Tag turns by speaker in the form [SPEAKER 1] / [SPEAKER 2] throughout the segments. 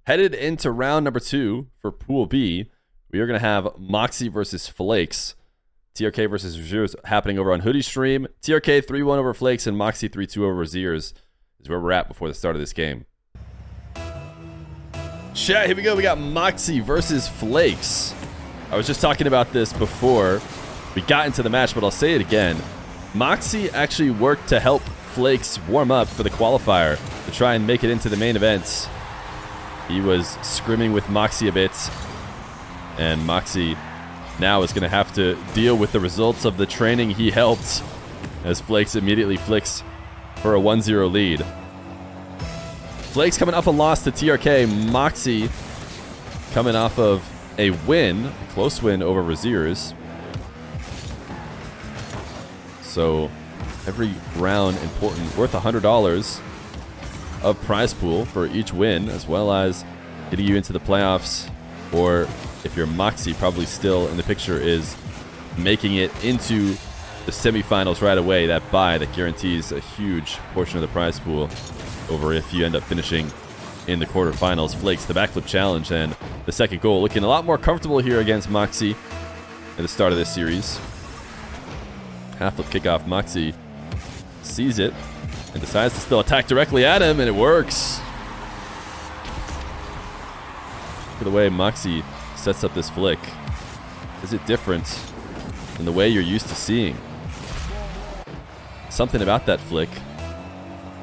[SPEAKER 1] Headed into round number 2 for Pool B, we are going to have Mawkzy versus Flakes. TRK versus Ziers happening over on Hoodie Stream. TRK 3-1 over Flakes and Mawkzy 3-2 over Ziers is where we're at before the start of this game. Chat, here we go. We got Mawkzy versus Flakes. I was just talking about this before we got into the match, but I'll say it again. Mawkzy actually worked to help Flakes warm up for the qualifier to try and make it into the main event. He was scrimming with Mawkzy a bit, and Mawkzy now is going to have to deal with the results of the training he helped as Flakes immediately flicks for a 1-0 lead. Flakes coming off a loss to TRK. Mawkzy coming off of a win, a close win over Ziers. So every round important, worth $100 of prize pool for each win, as well as getting you into the playoffs, or if you're Mawkzy, probably still in the picture, is making it into the semifinals right away. That bye that guarantees a huge portion of the prize pool over if you end up finishing in the quarterfinals. Flakes the backflip challenge and the second goal, looking a lot more comfortable here against Mawkzy at the start of this series. Half flip kickoff. Mawkzy sees it and decides to still attack directly at him, and it works. Look at the way Mawkzy sets up this flick. Is it different than the way you're used to seeing? Something about that flick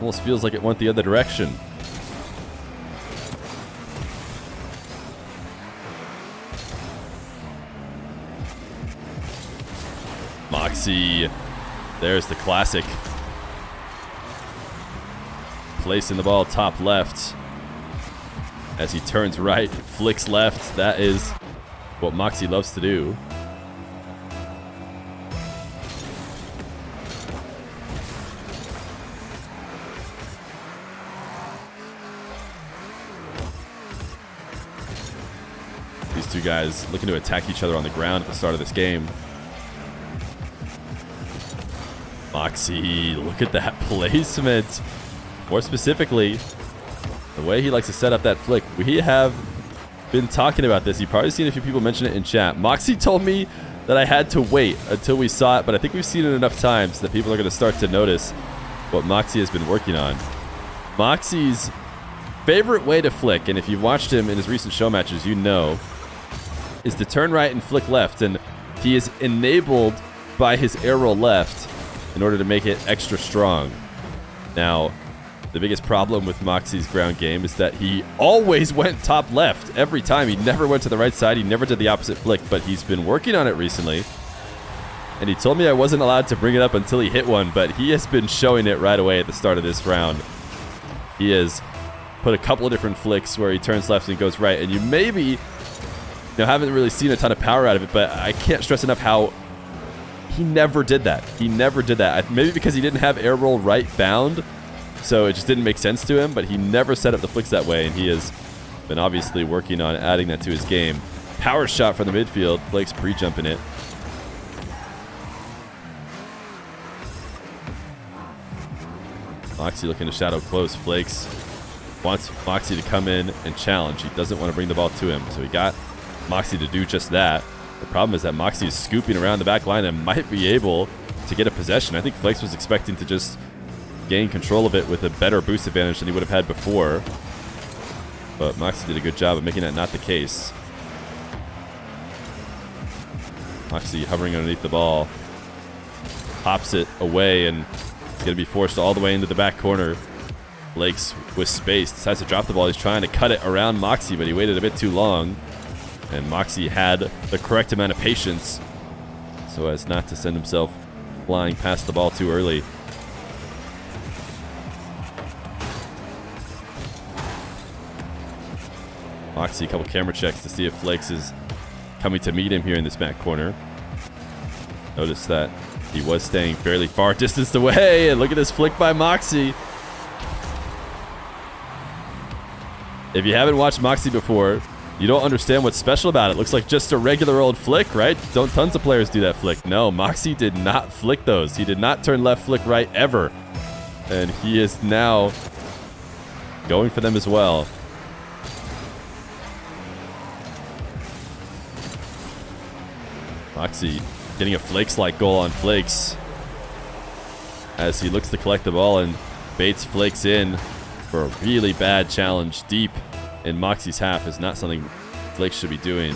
[SPEAKER 1] almost feels like it went the other direction. Mawkzy, there's the classic. Placing the ball top left as he turns right, flicks left. That is what Mawkzy loves to do. These two guys looking to attack each other on the ground at the start of this game. Mawkzy, look at that placement. More specifically, the way he likes to set up that flick. We have been talking about this. You've probably seen a few people mention it in chat. Mawkzy told me that I had to wait until we saw it, but I think we've seen it enough times that people are going to start to notice what Mawkzy has been working on. Mawkzy's favorite way to flick, and if you've watched him in his recent show matches, you know, is to turn right and flick left, and he is enabled by his air roll left in order to make it extra strong. Now, the biggest problem with Mawkzy's ground game is that he always went top left every time. He never went to the right side. He never did the opposite flick, but he's been working on it recently. And he told me I wasn't allowed to bring it up until he hit one, but he has been showing it right away at the start of this round. He has put a couple of different flicks where he turns left and goes right, and you maybe haven't really seen a ton of power out of it, but I can't stress enough how he never did that. He never did that. Maybe because he didn't have air roll right bound, so it just didn't make sense to him, but he never set up the flicks that way, and he has been obviously working on adding that to his game. Power shot from the midfield. Flakes pre-jumping it. Mawkzy looking to shadow close. Flakes wants Mawkzy to come in and challenge. He doesn't want to bring the ball to him, so he got Mawkzy to do just that. The problem is that Mawkzy is scooping around the back line and might be able to get a possession. I think Flakes was expecting to just gain control of it with a better boost advantage than he would have had before. But Mawkzy did a good job of making that not the case. Mawkzy hovering underneath the ball. Pops it away and it's going to be forced all the way into the back corner. Flakes with space decides to drop the ball. He's trying to cut it around Mawkzy, but he waited a bit too long. And Mawkzy had the correct amount of patience so as not to send himself flying past the ball too early. Mawkzy, a couple camera checks to see if Flakes is coming to meet him here in this back corner. Notice that he was staying fairly far distanced away, and look at this flick by Mawkzy. If you haven't watched Mawkzy before, you don't understand what's special about it. Looks like just a regular old flick, right? Don't tons of players do that flick. No, Mawkzy did not flick those. He did not turn left, flick right ever. And he is now going for them as well. Mawkzy getting a Flakes-like goal on Flakes as he looks to collect the ball and baits Flakes in for a really bad challenge deep in Mawkzy's half. Is not something Flakes should be doing.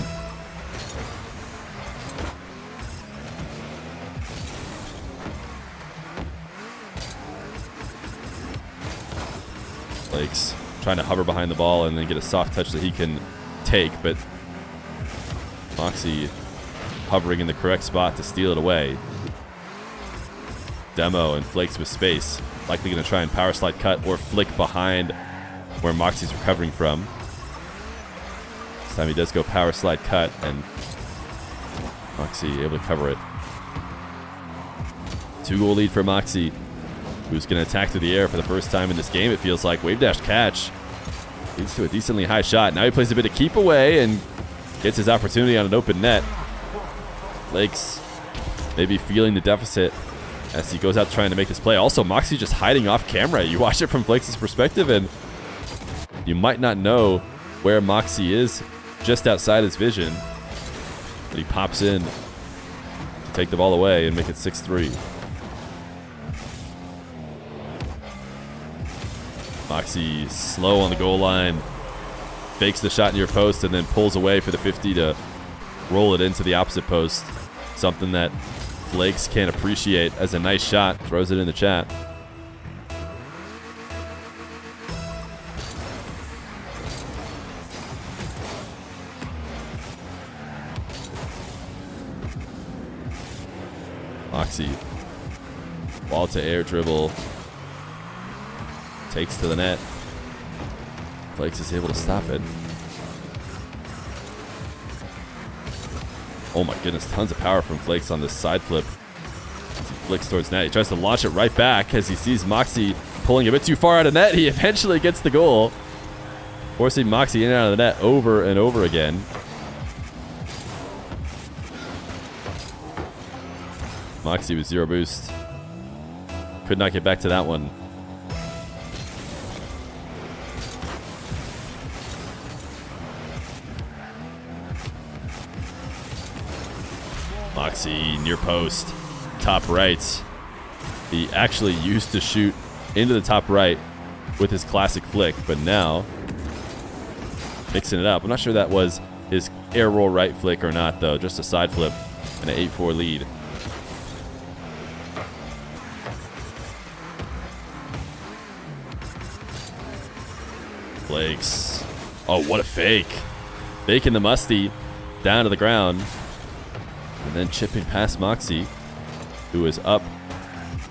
[SPEAKER 1] Flakes trying to hover behind the ball and then get a soft touch that he can take, but Mawkzy hovering in the correct spot to steal it away. Demo and Flakes with space. Likely going to try and power slide cut or flick behind where Mawkzy's recovering from. This time he does go power slide cut, and Mawkzy able to cover it. 2-goal lead for Mawkzy, who's going to attack through the air for the first time in this game, it feels like. Wave dash catch. Leads to a decently high shot. Now he plays a bit of keep away and gets his opportunity on an open net. Flakes maybe feeling the deficit as he goes out trying to make this play. Also, Mawkzy just hiding off camera. You watch it from Flakes' perspective, and you might not know where Mawkzy is just outside his vision. But he pops in to take the ball away and make it 6-3. Mawkzy slow on the goal line, fakes the shot near post, and then pulls away for the 50 to roll it into the opposite post. Something that Flakes can't appreciate as a nice shot. Throws it in the chat. Mawkzy, ball to air dribble. Takes to the net. Flakes is able to stop it. Oh my goodness, tons of power from Flakes on this side flip. As he flicks towards net. He tries to launch it right back as he sees Mawkzy pulling a bit too far out of net. He eventually gets the goal, forcing Mawkzy in and out of the net over and over again. Mawkzy with 0 boost. Could not get back to that one. Mawkzy near post, top right. He actually used to shoot into the top right with his classic flick, but now mixing it up. I'm not sure that was his air roll right flick or not, though. Just a side flip and an 8-4 lead. Flakes. Oh, what a fake. Faking the musty down to the ground. And then chipping past Mawkzy, who is up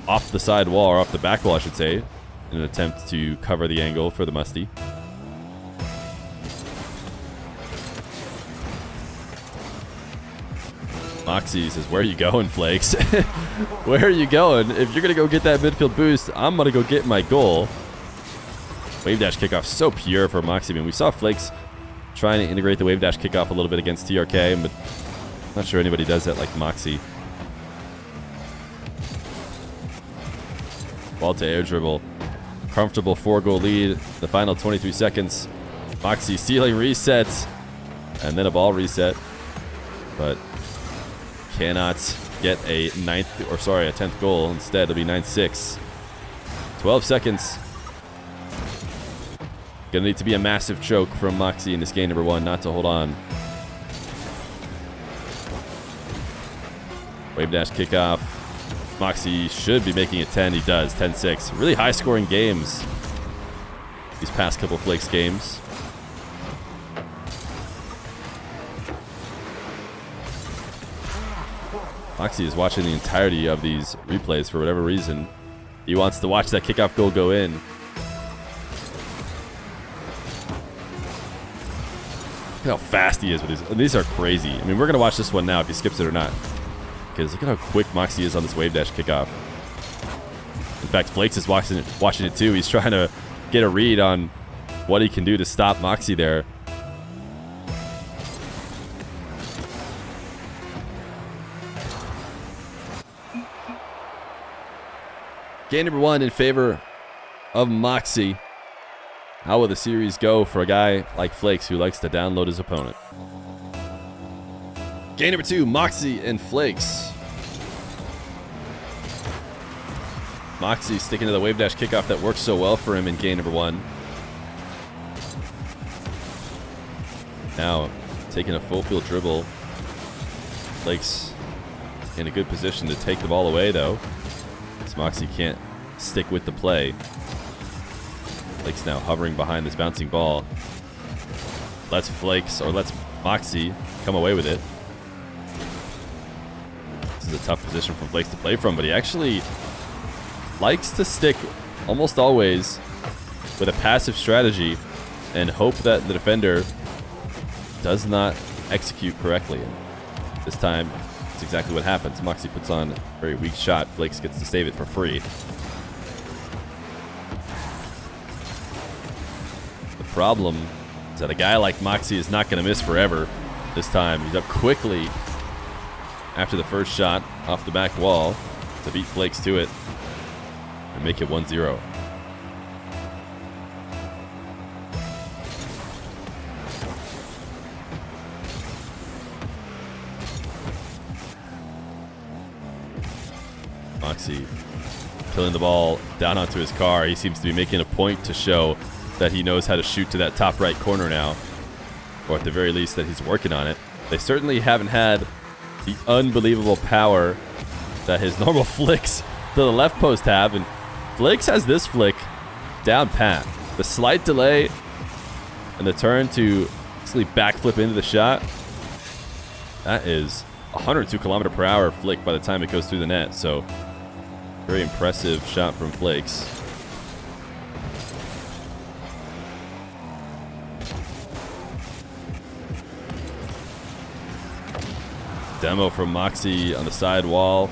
[SPEAKER 1] off the side wall, or off the back wall, I should say, in an attempt to cover the angle for the musty. Mawkzy says, where are you going, Flakes? Where are you going? If you're going to go get that midfield boost, I'm going to go get my goal. Wave dash kickoff, so pure for Mawkzy. I mean, we saw Flakes trying to integrate the wave dash kickoff a little bit against TRK, but not sure anybody does that like Mawkzy. Ball to air dribble. Comfortable 4-goal lead. The final 23 seconds. Mawkzy ceiling resets. And then a ball reset. But cannot get a 10th goal. Instead, it'll be 9-6. 12 seconds. Gonna need to be a massive choke from Mawkzy in this game number 1 not to hold on. Wave dash kickoff. Mawkzy should be making it 10. He does. 10-6. Really high scoring games these past couple Flakes games. Mawkzy is watching the entirety of these replays for whatever reason. He wants to watch that kickoff goal go in. Look at how fast he is with these. And these are crazy. I mean, we're going to watch this one now if he skips it or not. Because look at how quick Mawkzy is on this wave dash kickoff. In fact, Flakes is watching it too. He's trying to get a read on what he can do to stop Mawkzy there. Game number 1 in favor of Mawkzy. How will the series go for a guy like Flakes who likes to download his opponent? Game number 2, Mawkzy and Flakes. Mawkzy sticking to the wave dash kickoff that worked so well for him in game number 1. Now taking a full field dribble. Flakes in a good position to take the ball away though. As Mawkzy can't stick with the play. Flakes now hovering behind this bouncing ball. Let's Flakes, or let's Mawkzy come away with it. This is a tough position for Flakes to play from, but he actually likes to stick almost always with a passive strategy and hope that the defender does not execute correctly. And this time, it's exactly what happens. Mawkzy puts on a very weak shot. Flakes gets to save it for free. The problem is that a guy like Mawkzy is not going to miss forever this time. He's up quickly after the first shot off the back wall to beat Flakes to it and make it 1-0. Mawkzy killing the ball down onto his car. He seems to be making a point to show that he knows how to shoot to that top right corner now, or at the very least that he's working on it. They certainly haven't had the unbelievable power that his normal flicks to the left post have, and Flakes has this flick down pat. The slight delay and the turn to basically backflip into the shot, that is 102 km/h flick by the time it goes through the net. So very impressive shot from Flakes. Demo from Mawkzy on the side wall.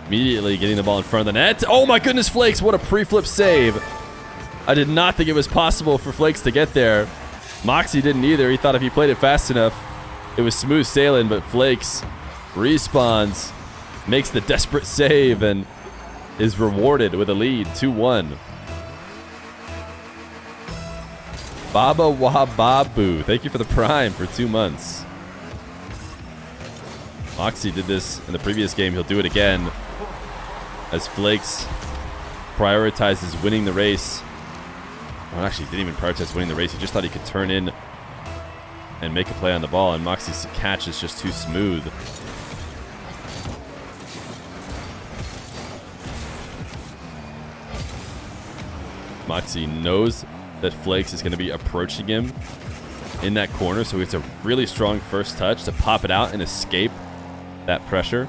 [SPEAKER 1] Immediately getting the ball in front of the net. Oh my goodness, Flakes, what a pre-flip save. I did not think it was possible for Flakes to get there. Mawkzy didn't either. He thought if he played it fast enough, it was smooth sailing, but Flakes respawns, makes the desperate save, and is rewarded with a lead, 2-1. Baba Wahababu, thank you for the prime for 2 months. Mawkzy did this in the previous game. He'll do it again as Flakes prioritizes winning the race. Well, actually, he didn't even prioritize winning the race. He just thought he could turn in and make a play on the ball, and Mawkzy's catch is just too smooth. Mawkzy knows that Flakes is going to be approaching him in that corner, so it's a really strong first touch to pop it out and escape that pressure.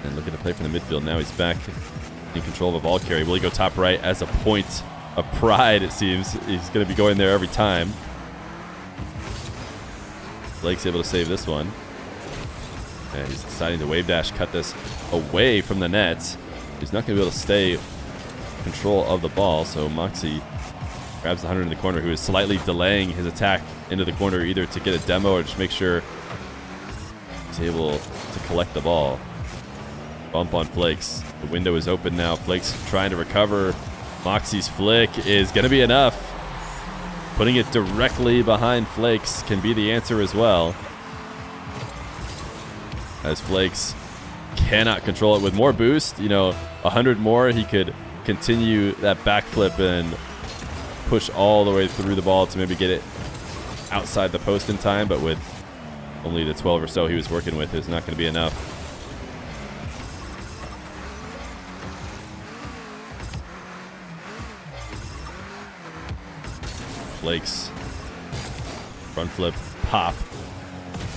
[SPEAKER 1] And looking to play from the midfield. Now he's back in control of a ball carry. Will he go top right as a point of pride, it seems? He's going to be going there every time. Flakes able to save this one. And he's deciding to wave dash, cut this away from the net. He's not going to be able to stay in control of the ball, so Mawkzy grabs the 100 in the corner, who is slightly delaying his attack into the corner, either to get a demo or just make sure he's able to collect the ball. Bump on Flakes. The window is open now. Flakes trying to recover. Mawkzy's flick is going to be enough. Putting it directly behind Flakes can be the answer as well, as Flakes cannot control it. With more boost, 100 more, he could continue that backflip and push all the way through the ball to maybe get it outside the post in time, but with only the 12 or so he was working with, it's not going to be enough. Flakes front flip pop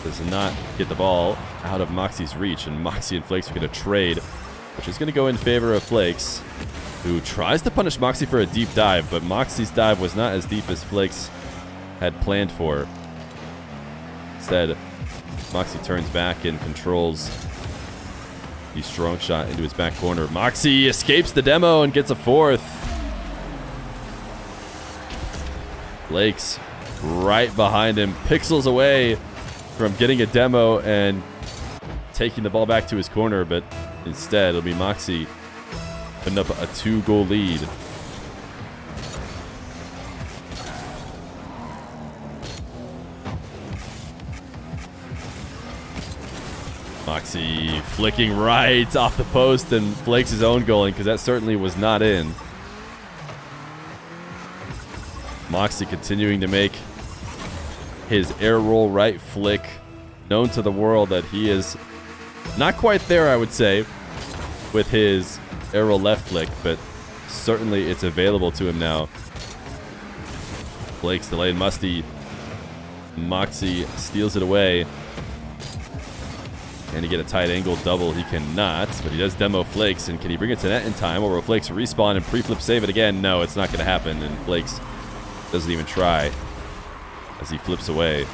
[SPEAKER 1] does not get the ball out of Mawkzy's reach, and Mawkzy and Flakes are going to trade, which is going to go in favor of Flakes, who tries to punish Mawkzy for a deep dive, but Mawkzy's dive was not as deep as Flakes had planned for. Instead, Mawkzy turns back and controls the strong shot into his back corner. Mawkzy escapes the demo and gets a fourth. Flakes right behind him, pixels away from getting a demo and taking the ball back to his corner, but instead it'll be Mawkzy putting up a 2-goal lead. Mawkzy flicking right off the post and Flakes his own goaling because that certainly was not in. Mawkzy continuing to make his air roll right flick known to the world that he is not quite there, I would say, with his air roll left flick, but certainly it's available to him now. Flakes delayed musty. Mawkzy steals it away. Can he get a tight angle double? He cannot, but he does demo Flakes, and can he bring it to net in time, or will Flakes respawn and pre-flip save it again? No, it's not going to happen, and Flakes doesn't even try as he flips away.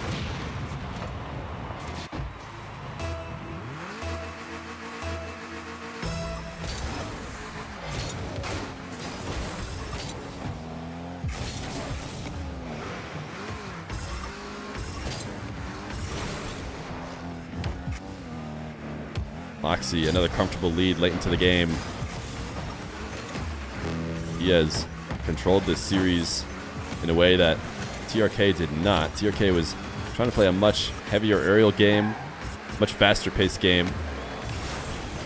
[SPEAKER 1] Mawkzy, another comfortable lead late into the game. He has controlled this series in a way that TRK did not. TRK was trying to play a much heavier aerial game, much faster paced game.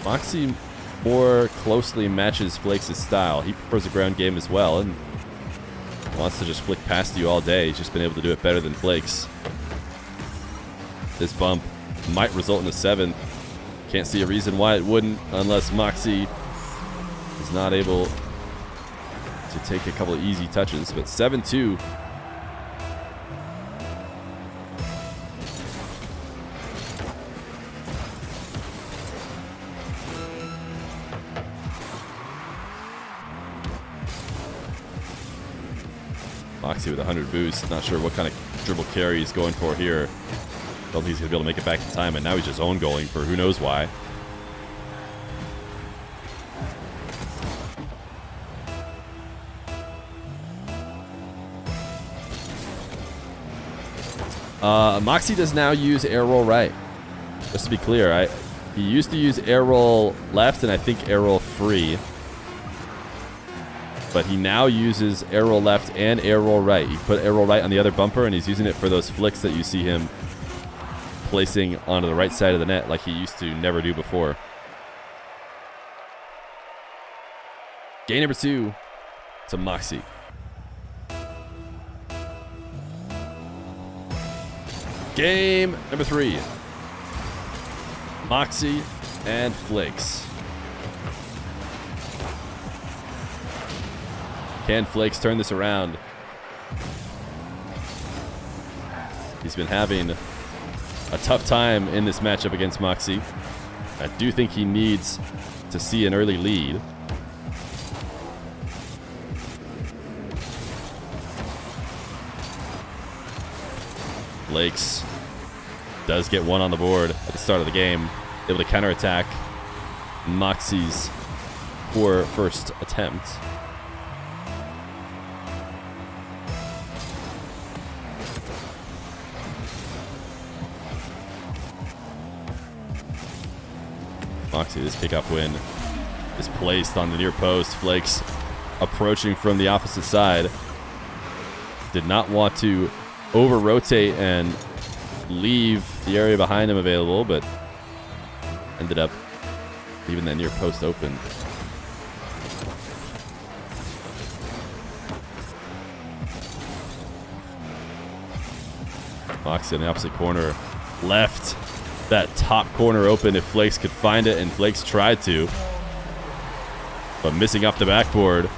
[SPEAKER 1] Mawkzy more closely matches Flakes' style. He prefers a ground game as well and wants to just flick past you all day. He's just been able to do it better than Flakes. This bump might result in a 7th. Can't see a reason why it wouldn't unless Mawkzy is not able to take a couple of easy touches. But 7-2. Mawkzy with 100 boost. Not sure what kind of dribble carry he's going for here. Don't think he's going to be able to make it back in time, and now he's just own goaling for who knows why. Mawkzy does now use air roll right. Just to be clear, he used to use air roll left and I think air roll free. But he now uses air roll left and air roll right. He put air roll right on the other bumper, and he's using it for those flicks that you see him placing onto the right side of the net like he used to never do before. Game number 2 to Mawkzy. Game number 3. Mawkzy and Flakes. Can Flakes turn this around? He's been having a tough time in this matchup against Mawkzy. I do think he needs to see an early lead. Flakes does get one on the board at the start of the game, able to counterattack Mawkzy's poor first attempt. Mawkzy, this kickoff win is placed on the near post. Flakes approaching from the opposite side. Did not want to over-rotate and leave the area behind him available, but ended up leaving that near post open. Mawkzy in the opposite corner. Left that top corner open if Flakes could find it, and Flakes tried to. But missing off the backboard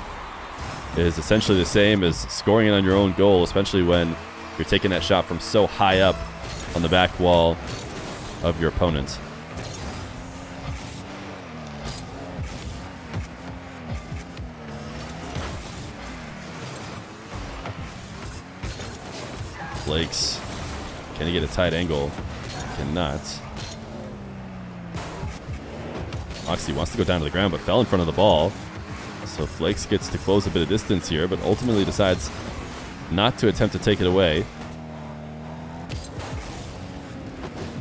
[SPEAKER 1] is essentially the same as scoring it on your own goal, especially when you're taking that shot from so high up on the back wall of your opponent. Flakes, can he get a tight angle? Cannot. Mawkzy wants to go down to the ground, but fell in front of the ball. So Flakes gets to close a bit of distance here, but ultimately decides not to attempt to take it away.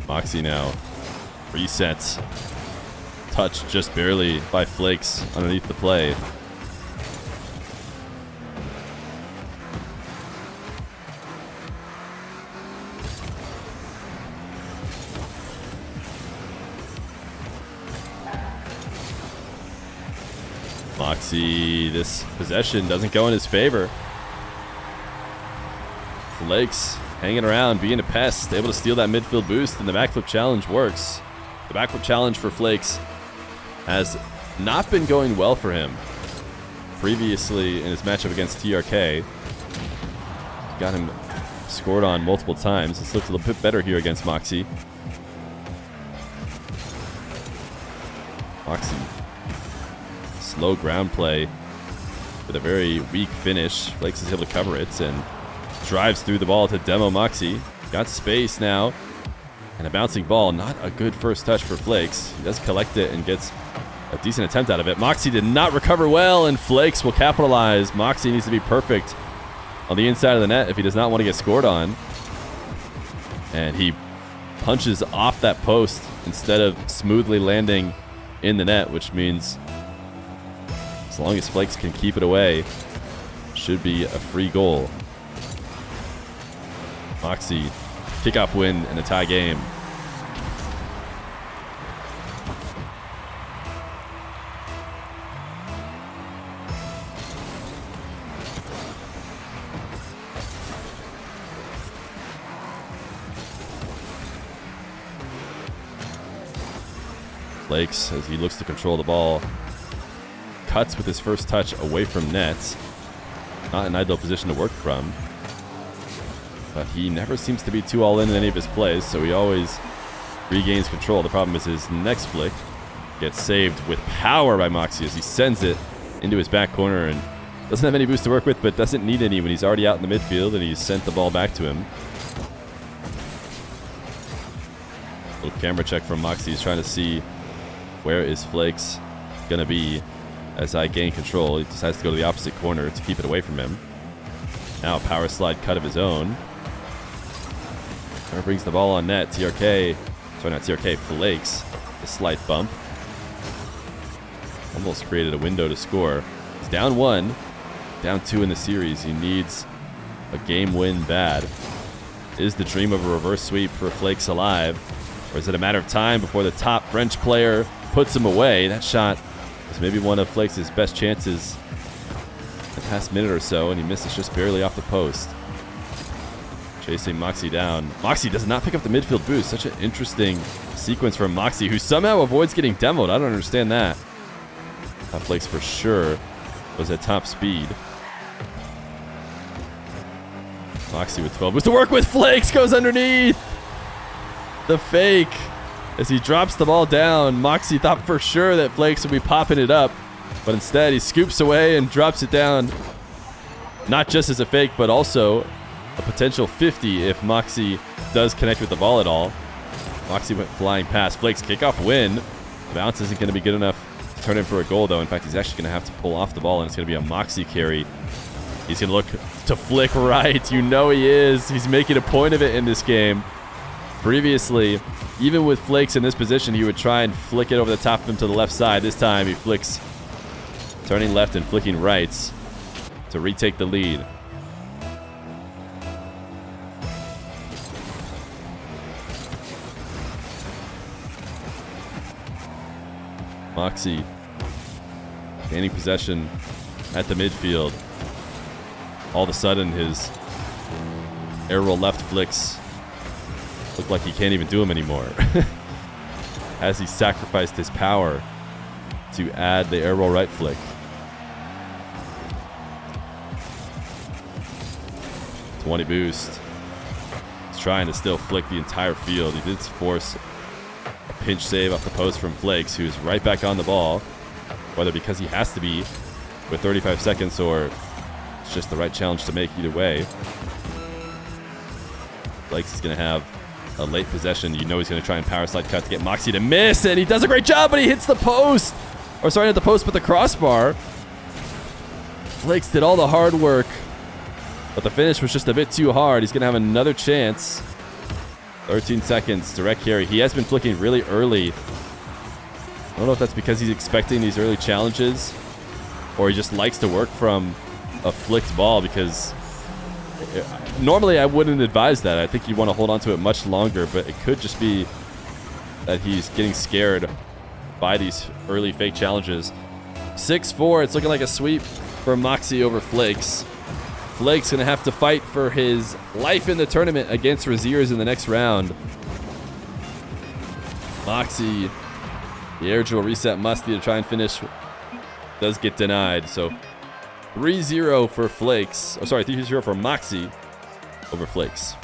[SPEAKER 1] Mawkzy now resets. Touched just barely by Flakes underneath the play. Mawkzy, this possession doesn't go in his favor. Flakes hanging around, being a pest, able to steal that midfield boost, and the backflip challenge works. The backflip challenge for Flakes has not been going well for him. Previously in his matchup against TRK, got him scored on multiple times. It's looked a little bit better here against Mawkzy. Mawkzy, slow ground play with a very weak finish. Flakes is able to cover it and drives through the ball to demo Mawkzy. Got space now. And a bouncing ball. Not a good first touch for Flakes. He does collect it and gets a decent attempt out of it. Mawkzy did not recover well, and Flakes will capitalize. Mawkzy needs to be perfect on the inside of the net if he does not want to get scored on. And he punches off that post instead of smoothly landing in the net, which means as long as Flakes can keep it away, should be a free goal. Mawkzy, kickoff win in a tie game. Flakes, as he looks to control the ball, cuts with his first touch away from net. Not an ideal position to work from, but he never seems to be too all in any of his plays, so he always regains control. The problem is his next flick gets saved with power by Mawkzy as he sends it into his back corner and doesn't have any boost to work with, but doesn't need any when he's already out in the midfield and he's sent the ball back to him. Little camera check from Mawkzy. He's trying to see where is Flakes going to be as I gain control. He decides to go to the opposite corner to keep it away from him. Now a power slide cut of his own. Brings the ball on net. TRK, sorry, not TRK, Flakes. A slight bump. Almost created a window to score. He's down 1, down 2 in the series. He needs a game win bad. Is the dream of a reverse sweep for Flakes alive? Or is it a matter of time before the top French player puts him away? That shot was maybe one of Flakes' best chances the past minute or so, and he misses just barely off the post. Chasing Mawkzy down. Mawkzy does not pick up the midfield boost. Such an interesting sequence from Mawkzy, who somehow avoids getting demoed. I don't understand that. Flakes for sure was at top speed. Mawkzy with 12 boost to work with. Flakes goes underneath. The fake as he drops the ball down. Mawkzy thought for sure that Flakes would be popping it up, but instead he scoops away and drops it down. Not just as a fake, but also a potential 50 if Mawkzy does connect with the ball at all. Mawkzy went flying past. Flakes kickoff win. The bounce isn't going to be good enough to turn in for a goal, though. In fact, he's actually going to have to pull off the ball, and it's going to be a Mawkzy carry. He's going to look to flick right. You know he is. He's making a point of it in this game. Previously, even with Flakes in this position, he would try and flick it over the top of him to the left side. This time, he flicks turning left and flicking right to retake the lead. Mawkzy gaining possession at the midfield. All of a sudden, his air roll left flicks look like he can't even do them anymore. As he sacrificed his power to add the air roll right flick. .20 boost. He's trying to still flick the entire field. He did force a pinch save off the post from Flakes, who's right back on the ball, whether because he has to be with 35 seconds or it's just the right challenge to make either way. Flakes is going to have a late possession. You know he's going to try and power slide cut to get Mawkzy to miss, and he does a great job, but he hits the post. Or sorry, not the post, but the crossbar. Flakes did all the hard work, but the finish was just a bit too hard. He's going to have another chance. 13 seconds, direct carry. He has been flicking really early. I don't know if that's because he's expecting these early challenges or he just likes to work from a flicked ball, because normally I wouldn't advise that. I think you want to hold on to it much longer, but it could just be that he's getting scared by these early fake challenges 6-4. It's looking like a sweep for Mawkzy over Flakes. Flakes going to have to fight for his life in the tournament against Raziers in the next round. Mawkzy, the air drill reset must be to try and finish, does get denied. So 3-0 for Flakes. Oh, sorry, 3-0 for Mawkzy over Flakes.